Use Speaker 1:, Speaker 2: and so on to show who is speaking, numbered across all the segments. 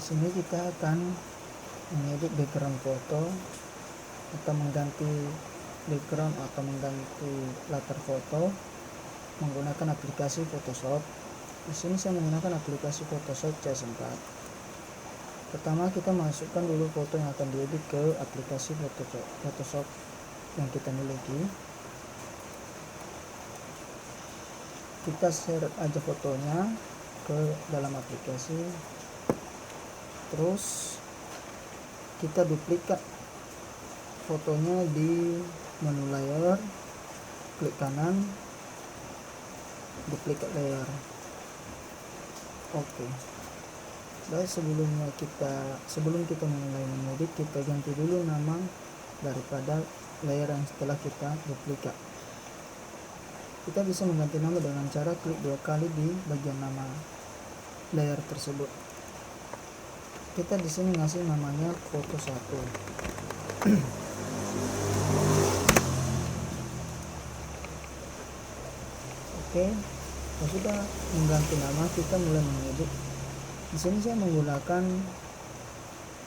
Speaker 1: sini kita akan mengedit background foto atau mengganti background atau mengganti latar foto menggunakan aplikasi Photoshop. Di sini saya menggunakan aplikasi Photoshop CS4. Pertama kita masukkan dulu foto yang akan diedit ke aplikasi Photoshop yang kita miliki. Kita share aja fotonya ke dalam aplikasi, terus kita duplikat fotonya di menu layer, klik kanan, duplikat layer. Oke. Baik, sebelum kita memulai mengedit, kita ganti dulu nama daripada layer yang setelah kita duplikat. Kita bisa mengganti nama dengan cara klik 2 kali di bagian nama layer tersebut. Kita di sini ngasih namanya foto 1. Oke, sudah mengganti nama, kita mulai mengedit. Di sini saya menggunakan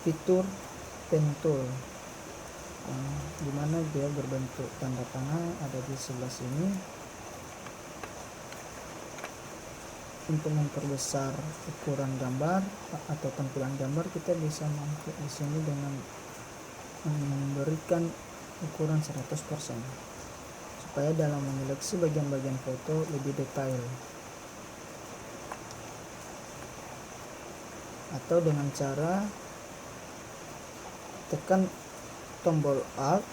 Speaker 1: fitur pen tool, di mana dia berbentuk tanda panah ada di sebelah sini. Untuk memperbesar ukuran gambar atau tampilan gambar, kita bisa masuk di sini dengan memberikan ukuran 100% supaya dalam menyeleksi bagian-bagian foto lebih detail, atau dengan cara tekan tombol Alt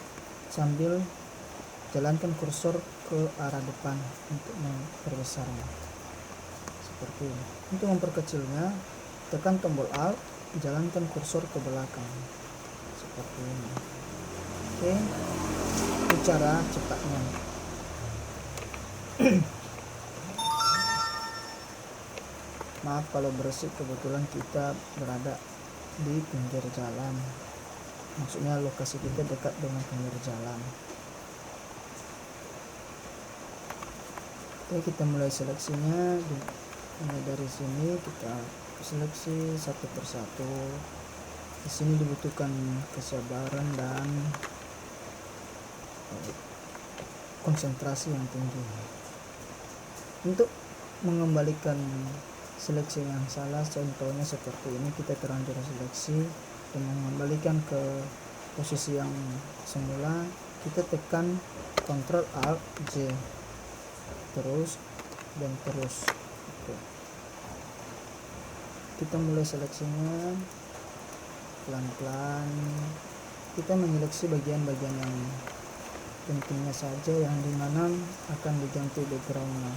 Speaker 1: sambil jalankan kursor ke arah depan untuk memperbesarnya. Seperti ini. Untuk memperkecilnya, tekan tombol Alt, jalankan kursor ke belakang. Seperti ini. Oke, itu cara cepatnya. Maaf kalau berisik, kebetulan kita berada di pinggir jalan. Maksudnya lokasi kita dekat dengan pinggir jalan. Oke, kita mulai seleksinya. Dari sini kita seleksi satu persatu. Di sini dibutuhkan kesabaran dan konsentrasi yang tinggi. Untuk mengembalikan seleksi yang salah, contohnya seperti ini, kita terlanjur seleksi dan mengembalikan ke posisi yang semula, kita tekan Ctrl Alt J terus dan terus. Kita mulai seleksinya pelan-pelan. Kita menyeleksi bagian-bagian yang pentingnya saja, yang dimana akan diganti backgroundnya.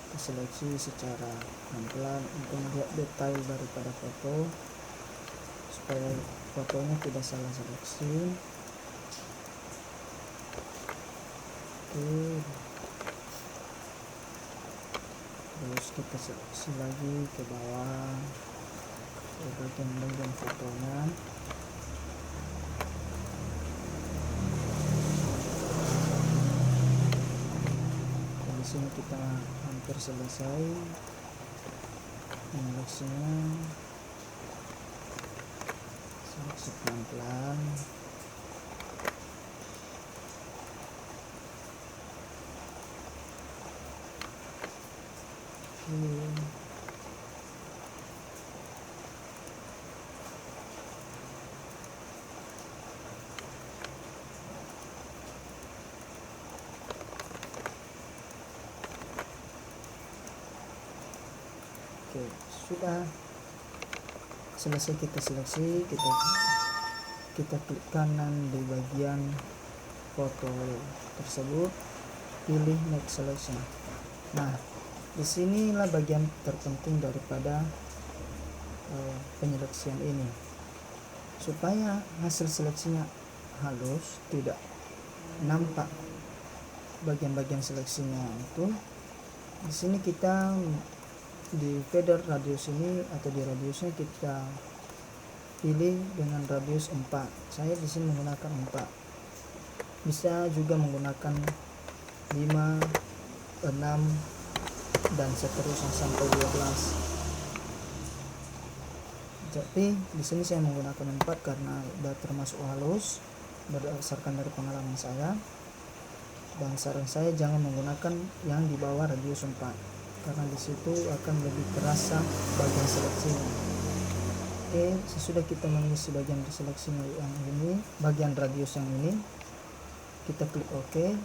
Speaker 1: Kita seleksi secara pelan-pelan untuk melihat detail daripada foto supaya fotonya tidak salah seleksi. Terus kita seleksi lagi ke bawah ke bagian-bagian fotonya. Di sini kita hampir selesai menyeleksinya. Seleksi pelan-pelan. Oke, sudah selesai kita seleksi, kita klik kanan di bagian foto tersebut, pilih next selection. Nah, disinilah bagian terpenting daripada penyeleksian ini, supaya hasil seleksinya halus, tidak nampak bagian-bagian seleksinya. Itu di sini kita di feather radius ini atau di radiusnya kita pilih dengan radius 4. Saya di sini menggunakan 4. Bisa juga menggunakan 5 6 dan seterusnya sampai 12. Jadi di sini saya menggunakan 4 karena sudah termasuk halus berdasarkan dari pengalaman saya. Dan saran saya jangan menggunakan yang di bawah radius 4 karena disitu akan lebih terasa bagian seleksinya. Oke, sesudah kita mengisi bagian seleksinya yang ini, bagian radius yang ini, kita klik OK.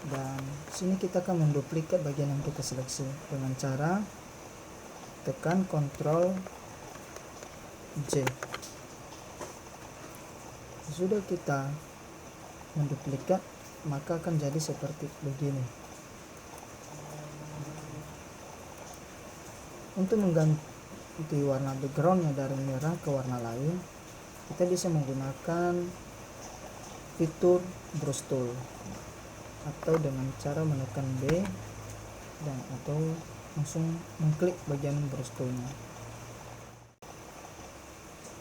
Speaker 1: Dan sini kita akan menduplikat bagian yang kita seleksi dengan cara tekan Ctrl J. Sudah kita menduplikat, maka akan jadi seperti begini. Untuk mengganti warna backgroundnya dari merah ke warna lain, kita bisa menggunakan fitur brush tool atau dengan cara menekan B dan atau langsung mengklik bagian brush toolnya.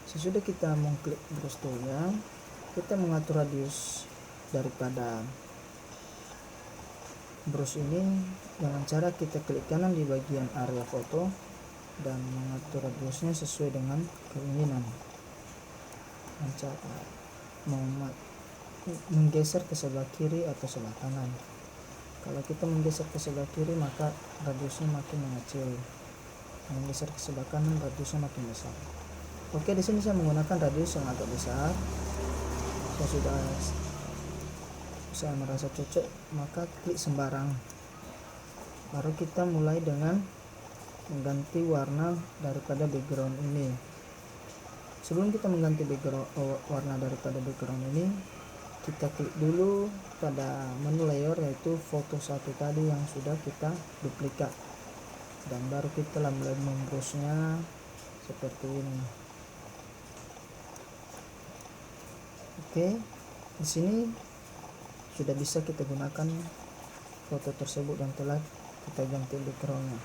Speaker 1: Sesudah kita mengklik brush toolnya, kita mengatur radius daripada brush ini dengan cara kita klik kanan di bagian area foto dan mengatur radiusnya sesuai dengan keinginan. Menggeser ke sebelah kiri atau sebelah kanan. Kalau kita menggeser ke sebelah kiri maka radiusnya makin mengecil. Menggeser ke sebelah kanan radiusnya makin besar. Oke, di sini saya menggunakan radius yang agak besar. Saya merasa cocok, maka klik sembarang. Baru kita mulai dengan mengganti warna daripada background ini. Sebelum kita mengganti warna daripada background ini, kita klik dulu pada menu layer yaitu foto 1 tadi yang sudah kita duplikat, dan baru kita mulai membrushnya seperti ini. Oke, di sini sudah bisa kita gunakan foto tersebut dan telah kita ganti backgroundnya.